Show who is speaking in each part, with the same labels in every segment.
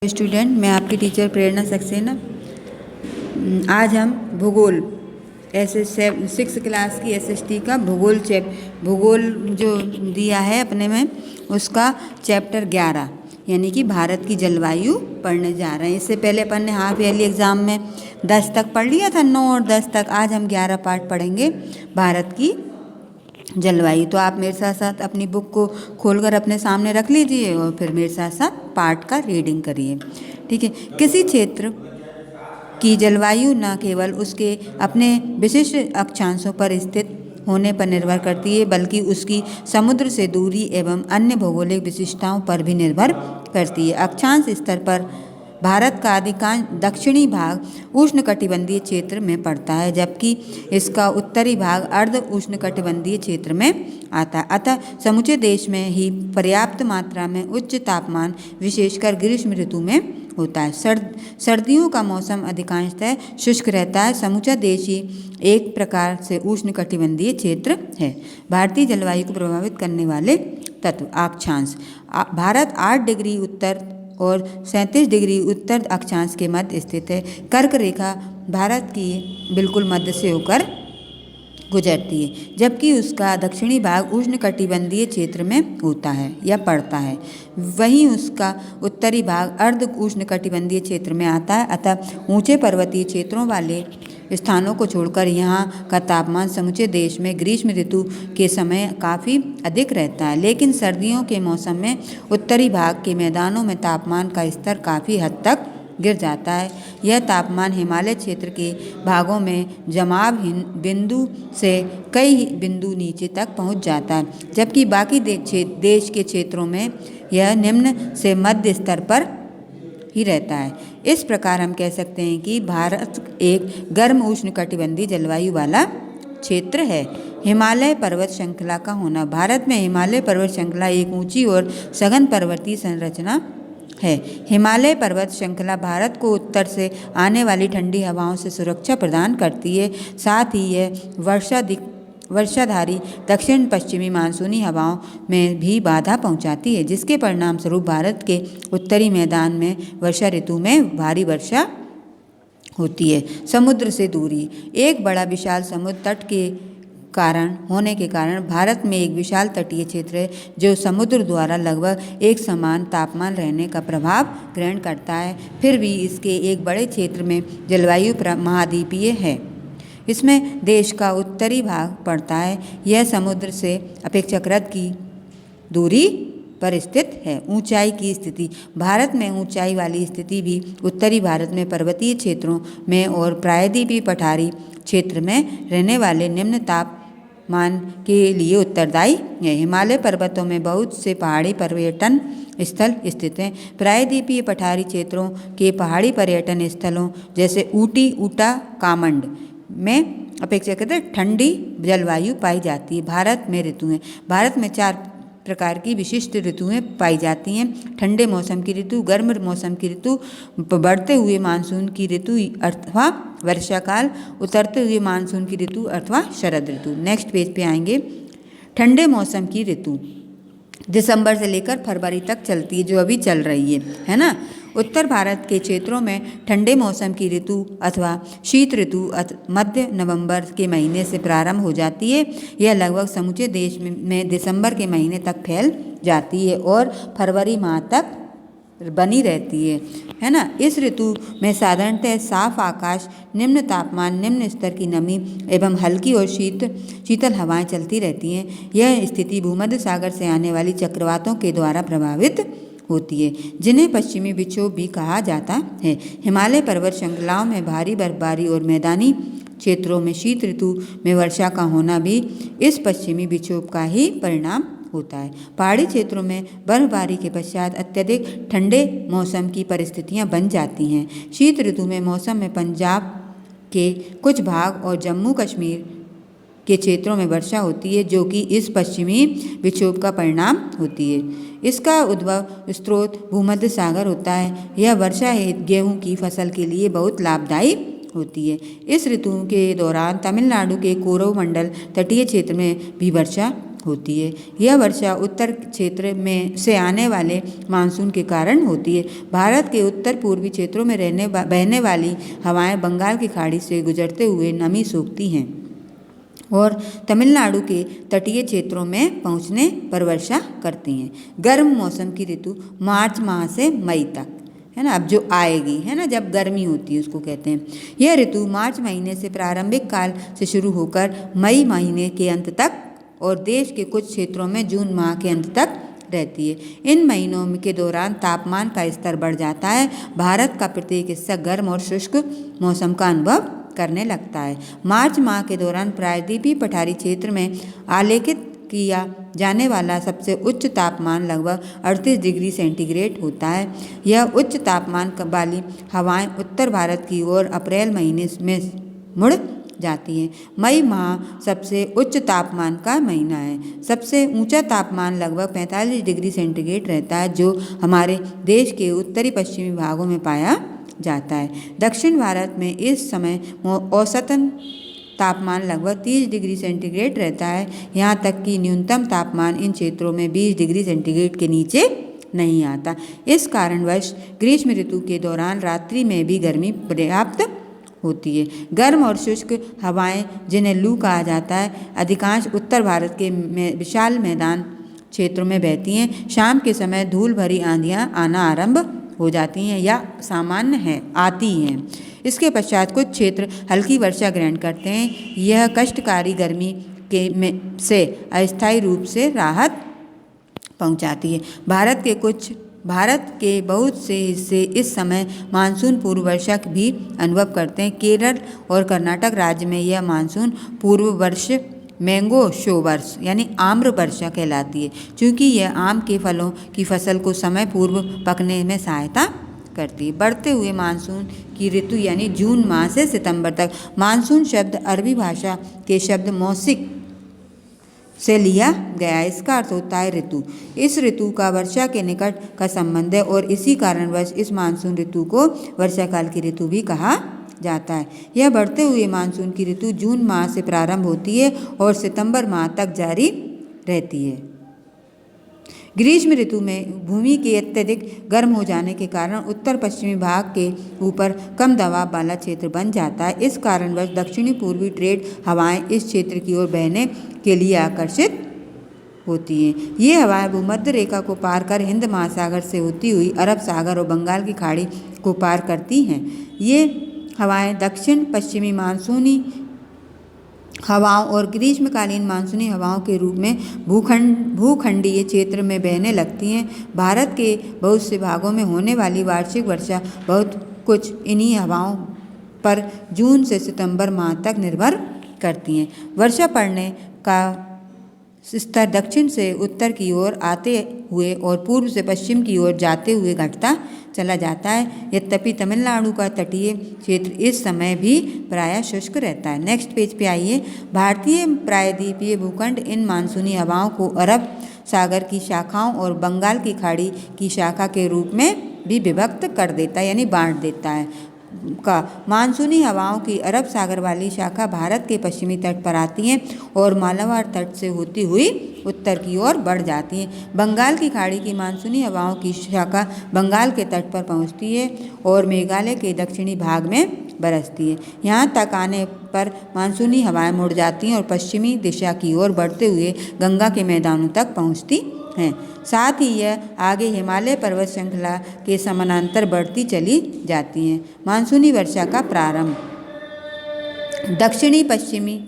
Speaker 1: Student, मैं आपकी teacher प्रेरणा सक्सेना। आज हम भूगोल ऐसे 6 क्लास की एसएसटी का भूगोल जो दिया है अपने में, उसका चैप्टर 11 यानी कि भारत की जलवायु पढ़ने जा रहे हैं। इससे पहले अपन ने हाफ ईयरली एग्ज़ाम में 10 तक पढ़ लिया था, 9 और 10 तक। आज हम 11 पार्ट पढ़ेंगे भारत की जलवायु। तो आप मेरे साथ साथ अपनी बुक को खोलकर अपने सामने रख लीजिए और फिर मेरे साथ साथ पार्ट का रीडिंग करिए, ठीक है। किसी क्षेत्र की जलवायु न केवल उसके अपने विशिष्ट अक्षांशों पर स्थित होने पर निर्भर करती है, बल्कि उसकी समुद्र से दूरी एवं अन्य भौगोलिक विशिष्टताओं पर भी निर्भर करती है। अक्षांश स्तर पर भारत का अधिकांश दक्षिणी भाग उष्णकटिबंधीय क्षेत्र में पड़ता है, जबकि इसका उत्तरी भाग अर्ध उष्णकटिबंधीय क्षेत्र में आता है। अतः समूचे देश में ही पर्याप्त मात्रा में उच्च तापमान विशेषकर ग्रीष्म ऋतु में होता है। सर्दियों का मौसम अधिकांशतः शुष्क रहता है। समूचा देश ही एक प्रकार से उष्णकटिबंधीय क्षेत्र है। भारतीय जलवायु को प्रभावित करने वाले तत्व। अक्षांश। भारत 8 डिग्री उत्तर और 37 डिग्री उत्तर अक्षांश के मध्य स्थित है। कर्क रेखा भारत की बिल्कुल मध्य से होकर गुजरती है, जबकि उसका दक्षिणी भाग उष्णकटिबंधीय क्षेत्र में होता है या पड़ता है। वहीं उसका उत्तरी भाग अर्ध उष्णकटिबंधीय क्षेत्र में आता है। अतः ऊंचे पर्वतीय क्षेत्रों वाले स्थानों को छोड़कर यहाँ का तापमान समूचे देश में ग्रीष्म ऋतु के समय काफ़ी अधिक रहता है, लेकिन सर्दियों के मौसम में उत्तरी भाग के मैदानों में तापमान का स्तर काफ़ी हद तक गिर जाता है। यह तापमान हिमालय क्षेत्र के भागों में जमाव बिंदु से कई बिंदु नीचे तक पहुंच जाता है, जबकि बाकी देश के क्षेत्रों में यह निम्न से मध्य स्तर पर ही रहता है। इस प्रकार हम कह सकते हैं कि भारत एक गर्म उष्णकटिबंधीय जलवायु वाला क्षेत्र है। हिमालय पर्वत श्रृंखला का होना। भारत में हिमालय पर्वत श्रृंखला एक ऊंची और सघन पर्वतीय संरचना है। हिमालय पर्वत श्रृंखला भारत को उत्तर से आने वाली ठंडी हवाओं से सुरक्षा प्रदान करती है। साथ ही यह वर्षाधारी दक्षिण पश्चिमी मानसूनी हवाओं में भी बाधा पहुंचाती है, जिसके परिणाम स्वरूप भारत के उत्तरी मैदान में वर्षा ऋतु में भारी वर्षा होती है। समुद्र से दूरी। एक बड़ा विशाल समुद्र तट के होने के कारण भारत में एक विशाल तटीय क्षेत्र है, जो समुद्र द्वारा लगभग एक समान तापमान रहने का प्रभाव ग्रहण करता है। फिर भी इसके एक बड़े क्षेत्र में जलवायु महाद्वीपीय है। इसमें देश का उत्तरी भाग पड़ता है। यह समुद्र से अपेक्षाकृत की दूरी पर स्थित है। ऊंचाई की स्थिति। भारत में ऊंचाई वाली स्थिति भी उत्तरी भारत में पर्वतीय क्षेत्रों में और प्रायद्वीपीय पठारी क्षेत्र में रहने वाले निम्न तापमान के लिए उत्तरदायी है। हिमालय पर्वतों में बहुत से पहाड़ी पर्यटन स्थल स्थित हैं। प्रायद्वीपीय पठारी क्षेत्रों के पहाड़ी पर्यटन स्थलों जैसे ऊटी, ऊटा, कामंड में अपेक्षाकृत ठंडी जलवायु पाई जाती है। भारत में ऋतुएं। भारत में 4 प्रकार की विशिष्ट ऋतुएं पाई जाती हैं। ठंडे मौसम की ऋतु, गर्म मौसम की ऋतु, बढ़ते हुए मानसून की ऋतु अथवा वर्षाकाल, उतरते हुए मानसून की ऋतु अथवा शरद ऋतु। नेक्स्ट पेज पे आएंगे। ठंडे मौसम की ऋतु दिसंबर से लेकर फरवरी तक चलती है, जो अभी चल रही है ना। उत्तर भारत के क्षेत्रों में ठंडे मौसम की ऋतु अथवा शीत ऋतु मध्य नवंबर के महीने से प्रारंभ हो जाती है। यह लगभग समूचे देश में दिसंबर के महीने तक फैल जाती है और फरवरी माह तक बनी रहती है ना। इस ऋतु में साधारणतः साफ आकाश, निम्न तापमान, निम्न स्तर की नमी एवं हल्की और शीतल हवाएं चलती रहती हैं। यह स्थिति भूमध्य सागर से आने वाली चक्रवातों के द्वारा प्रभावित होती है, जिन्हें पश्चिमी विक्षोभ भी कहा जाता है। हिमालय पर्वत श्रृंखलाओं में भारी बर्फबारी और मैदानी क्षेत्रों में शीत ऋतु में वर्षा का होना भी इस पश्चिमी विक्षोभ का ही परिणाम होता है। पहाड़ी क्षेत्रों में बर्फबारी के पश्चात अत्यधिक ठंडे मौसम की परिस्थितियां बन जाती हैं। शीत ऋतु में मौसम में पंजाब के कुछ भाग और जम्मू कश्मीर के क्षेत्रों में वर्षा होती है, जो कि इस पश्चिमी विक्षोभ का परिणाम होती है। इसका उद्भव स्रोत भूमध्य सागर होता है। यह वर्षा हेतु गेहूं की फसल के लिए बहुत लाभदायी होती है। इस ऋतु के दौरान तमिलनाडु के कोरोमंडल तटीय क्षेत्र में भी वर्षा होती है। यह वर्षा उत्तर क्षेत्र में से आने वाले मानसून के कारण होती है। भारत के उत्तर पूर्वी क्षेत्रों में बहने वाली हवाएं बंगाल की खाड़ी से गुजरते हुए नमी सोखती हैं और तमिलनाडु के तटीय क्षेत्रों में पहुंचने पर वर्षा करती हैं। गर्म मौसम की ऋतु मार्च माह से मई तक है ना, अब जो आएगी है ना, जब गर्मी होती है उसको कहते हैं। यह ऋतु मार्च महीने से प्रारंभिक काल से शुरू होकर मई महीने के अंत तक और देश के कुछ क्षेत्रों में जून माह के अंत तक रहती है। इन महीनों के दौरान तापमान का स्तर बढ़ जाता है। भारत का प्रत्येक हिस्सा गर्म और शुष्क मौसम का अनुभव करने लगता है। मार्च माह के दौरान प्रायद्वीपीय पठारी क्षेत्र में आलेखित किया जाने वाला सबसे उच्च तापमान लगभग 38 डिग्री सेंटीग्रेड होता है। यह उच्च तापमान वाली हवाएं उत्तर भारत की ओर अप्रैल महीने में मुड़ जाती हैं। मई माह सबसे उच्च तापमान का महीना है। सबसे ऊंचा तापमान लगभग 45 डिग्री सेंटीग्रेड रहता है, जो हमारे देश के उत्तरी पश्चिमी भागों में पाया जाता है। दक्षिण भारत में इस समय औसतन तापमान लगभग 30 डिग्री सेंटीग्रेड रहता है। यहाँ तक कि न्यूनतम तापमान इन क्षेत्रों में 20 डिग्री सेंटीग्रेड के नीचे नहीं आता। इस कारणवश ग्रीष्म ऋतु के दौरान रात्रि में भी गर्मी पर्याप्त होती है। गर्म और शुष्क हवाएं, जिन्हें लू कहा जाता है, अधिकांश उत्तर भारत के विशाल मैदान क्षेत्रों में बहती हैं। शाम के समय धूल भरी आंधियां आना आरंभ हो जाती हैं या सामान्य है आती हैं। इसके पश्चात कुछ क्षेत्र हल्की वर्षा ग्रहण करते हैं। यह कष्टकारी गर्मी से अस्थायी रूप से राहत पहुंचाती है। भारत के बहुत से हिस्से इस समय मानसून पूर्व वर्षा भी अनुभव करते हैं। केरल और कर्नाटक राज्य में यह मानसून पूर्व वर्ष मैंगो शोवर्स यानी आम्र वर्षा कहलाती है, क्योंकि यह आम के फलों की फसल को समय पूर्व पकने में सहायता करती है। बढ़ते हुए मानसून की ऋतु यानी जून माह से सितंबर तक। मानसून शब्द अरबी भाषा के शब्द मौसिक से लिया गया। इसका अर्थ होता है ऋतु। इस ऋतु का वर्षा के निकट का संबंध है और इसी कारणवश इस मानसून ऋतु को वर्षा काल की ऋतु भी कहा जाता है। यह बढ़ते हुए मानसून की ऋतु जून माह से प्रारंभ होती है और सितंबर माह तक जारी रहती है। ग्रीष्म ऋतु में भूमि के अत्यधिक गर्म हो जाने के कारण उत्तर पश्चिमी भाग के ऊपर कम दबाव वाला क्षेत्र बन जाता है। इस कारणवश दक्षिणी पूर्वी ट्रेड हवाएं इस क्षेत्र की ओर बहने के लिए आकर्षित होती हैं। ये हवाएं भूमध्य रेखा को पार कर हिंद महासागर से होती हुई अरब सागर और बंगाल की खाड़ी को पार करती हैं। ये हवाएं दक्षिण पश्चिमी मानसूनी हवाओं और ग्रीष्मकालीन मानसूनी हवाओं के रूप में भूखंडीय क्षेत्र में बहने लगती हैं। भारत के बहुत से भागों में होने वाली वार्षिक वर्षा बहुत कुछ इन्हीं हवाओं पर जून से सितंबर माह तक निर्भर करती हैं। वर्षा पड़ने का स्तर दक्षिण से उत्तर की ओर आते हुए और पूर्व से पश्चिम की ओर जाते हुए घटता चला जाता है। यद्यपि तमिलनाडु का तटीय क्षेत्र इस समय भी प्रायः शुष्क रहता है। नेक्स्ट पेज पे आइए। भारतीय प्रायद्वीपीय भूखंड इन मानसूनी हवाओं को अरब सागर की शाखाओं और बंगाल की खाड़ी की शाखा के रूप में भी विभक्त कर देता है, यानी बांट देता है। मानसूनी हवाओं की अरब सागर वाली शाखा भारत के पश्चिमी तट पर आती हैं और मालाबार तट से होती हुई उत्तर की ओर बढ़ जाती हैं। बंगाल की खाड़ी की मानसूनी हवाओं की शाखा बंगाल के तट पर पहुंचती है और मेघालय के दक्षिणी भाग में बरसती है। यहाँ तक आने पर मानसूनी हवाएं मुड़ जाती हैं और पश्चिमी दिशा की ओर बढ़ते हुए गंगा के मैदानों तक पहुँचती हैं। साथ ही यह आगे हिमालय पर्वत श्रृंखला के समानांतर बढ़ती चली जाती हैं। मानसूनी वर्षा का प्रारंभ। दक्षिणी पश्चिमी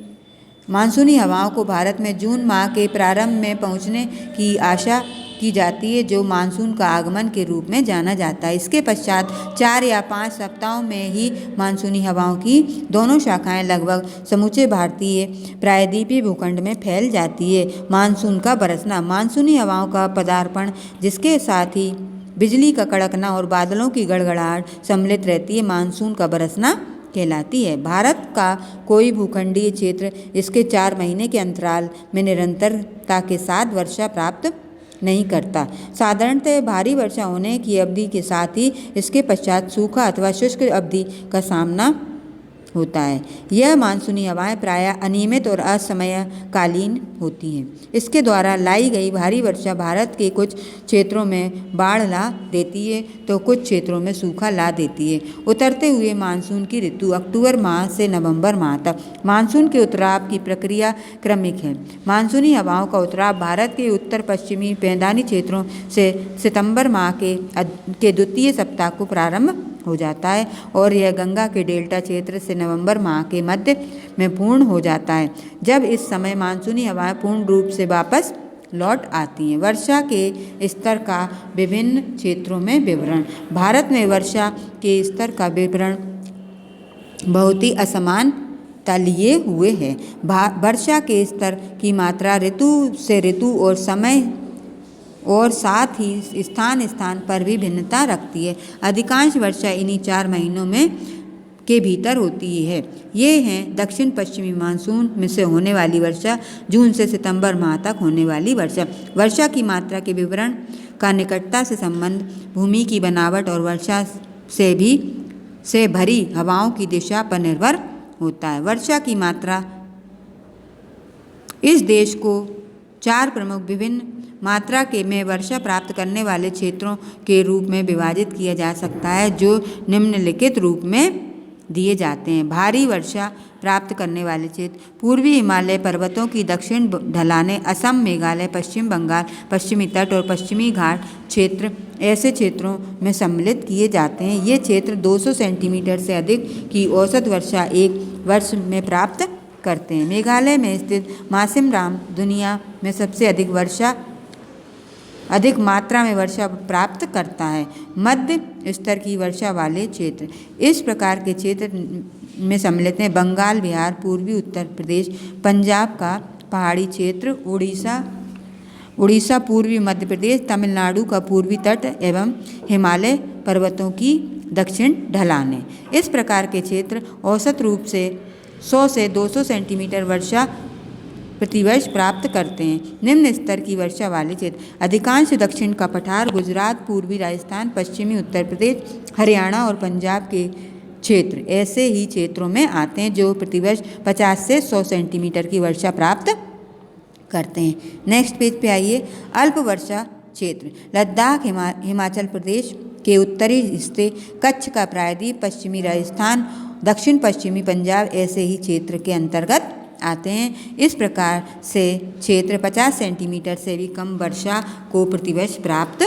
Speaker 1: मानसूनी हवाओं को भारत में जून माह के प्रारंभ में पहुंचने की आशा की जाती है, जो मानसून का आगमन के रूप में जाना जाता है। इसके पश्चात 4 या 5 सप्ताहों में ही मानसूनी हवाओं की दोनों शाखाएं लगभग समूचे भारतीय प्रायद्वीपीय भूखंड में फैल जाती है। मानसून का बरसना। मानसूनी हवाओं का पदार्पण, जिसके साथ ही बिजली का कड़कना और बादलों की गड़गड़ाहट सम्मिलित रहती है, मानसून का बरसना कहलाती है। भारत का कोई भूखंडीय क्षेत्र इसके 4 महीने के अंतराल में निरंतरता के साथ वर्षा प्राप्त नहीं करता। साधारणतः भारी वर्षा होने की अवधि के साथ ही इसके पश्चात सूखा अथवा शुष्क अवधि का सामना होता है। यह मानसूनी हवाएं प्रायः अनियमित और असमयकालीन होती हैं। इसके द्वारा लाई गई भारी वर्षा भारत के कुछ क्षेत्रों में बाढ़ ला देती है तो कुछ क्षेत्रों में सूखा ला देती है। उतरते हुए मानसून की ऋतु अक्टूबर माह से नवंबर माह तक। मानसून के उतराव की प्रक्रिया क्रमिक है। मानसूनी हवाओं का उतराव भारत के उत्तर पश्चिमी मैदानी क्षेत्रों से सितंबर माह के द्वितीय सप्ताह को प्रारंभ हो जाता है और यह गंगा के डेल्टा क्षेत्र से नवंबर माह के मध्य में पूर्ण हो जाता है, जब इस समय मानसूनी हवाएं पूर्ण रूप से वापस लौट आती हैं। वर्षा के स्तर का विभिन्न क्षेत्रों में विवरण। भारत में वर्षा के स्तर का विवरण बहुत ही असमान लिए हुए है। वर्षा के स्तर की मात्रा ऋतु से ऋतु और समय और साथ ही स्थान स्थान पर भी भिन्नता रखती है। अधिकांश वर्षा इन्हीं 4 महीनों में के भीतर होती है। ये हैं दक्षिण पश्चिमी मानसून में से होने वाली वर्षा, जून से सितंबर माह तक होने वाली वर्षा। वर्षा की मात्रा के विवरण का निकटता से संबंध भूमि की बनावट और वर्षा से भरी हवाओं की दिशा पर निर्भर होता है। वर्षा की मात्रा इस देश को 4 प्रमुख विभिन्न मात्रा में वर्षा प्राप्त करने वाले क्षेत्रों के रूप में विभाजित किया जा सकता है, जो निम्नलिखित रूप में दिए जाते हैं। भारी वर्षा प्राप्त करने वाले क्षेत्र पूर्वी हिमालय पर्वतों की दक्षिण ढलानें, असम, मेघालय, पश्चिम बंगाल, पश्चिमी तट और पश्चिमी घाट क्षेत्र ऐसे क्षेत्रों में सम्मिलित किए जाते हैं। ये क्षेत्र 200 सेंटीमीटर से अधिक की औसत वर्षा एक वर्ष में प्राप्त करते हैं। मेघालय में स्थित मासिमराम दुनिया में सबसे अधिक मात्रा में वर्षा प्राप्त करता है। मध्य स्तर की वर्षा वाले क्षेत्र इस प्रकार के क्षेत्र में सम्मिलित हैं: बंगाल, बिहार, पूर्वी उत्तर प्रदेश, पंजाब का पहाड़ी क्षेत्र, उड़ीसा, पूर्वी मध्य प्रदेश, तमिलनाडु का पूर्वी तट एवं हिमालय पर्वतों की दक्षिण ढलानें। इस प्रकार के क्षेत्र औसत रूप से 100 से 200 सेंटीमीटर वर्षा प्रतिवर्ष प्राप्त करते हैं। निम्न स्तर की वर्षा वाले क्षेत्र अधिकांश दक्षिण का पठार, गुजरात, पूर्वी राजस्थान, पश्चिमी उत्तर प्रदेश, हरियाणा और पंजाब के क्षेत्र ऐसे ही क्षेत्रों में आते हैं जो प्रतिवर्ष 50 से 100 सेंटीमीटर की वर्षा प्राप्त करते हैं। नेक्स्ट पेज पे आइए। अल्प वर्षा क्षेत्र लद्दाख, हिमाचल प्रदेश के उत्तरी हिस्से, कच्छ का प्रायद्वीप, पश्चिमी राजस्थान, दक्षिण पश्चिमी पंजाब ऐसे ही क्षेत्र के अंतर्गत आते हैं। इस प्रकार से क्षेत्र 50 सेंटीमीटर से भी कम वर्षा को प्रतिवर्ष प्राप्त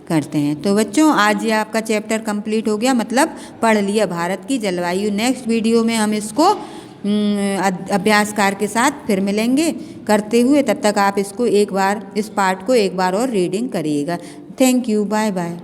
Speaker 1: करते हैं। तो बच्चों, आज ये आपका चैप्टर कंप्लीट हो गया, मतलब पढ़ लिया भारत की जलवायु। नेक्स्ट वीडियो में हम इसको अभ्यास कार्य के साथ फिर मिलेंगे करते हुए। तब तक आप इसको इस पार्ट को एक बार और रीडिंग करिएगा। Thank you, bye bye.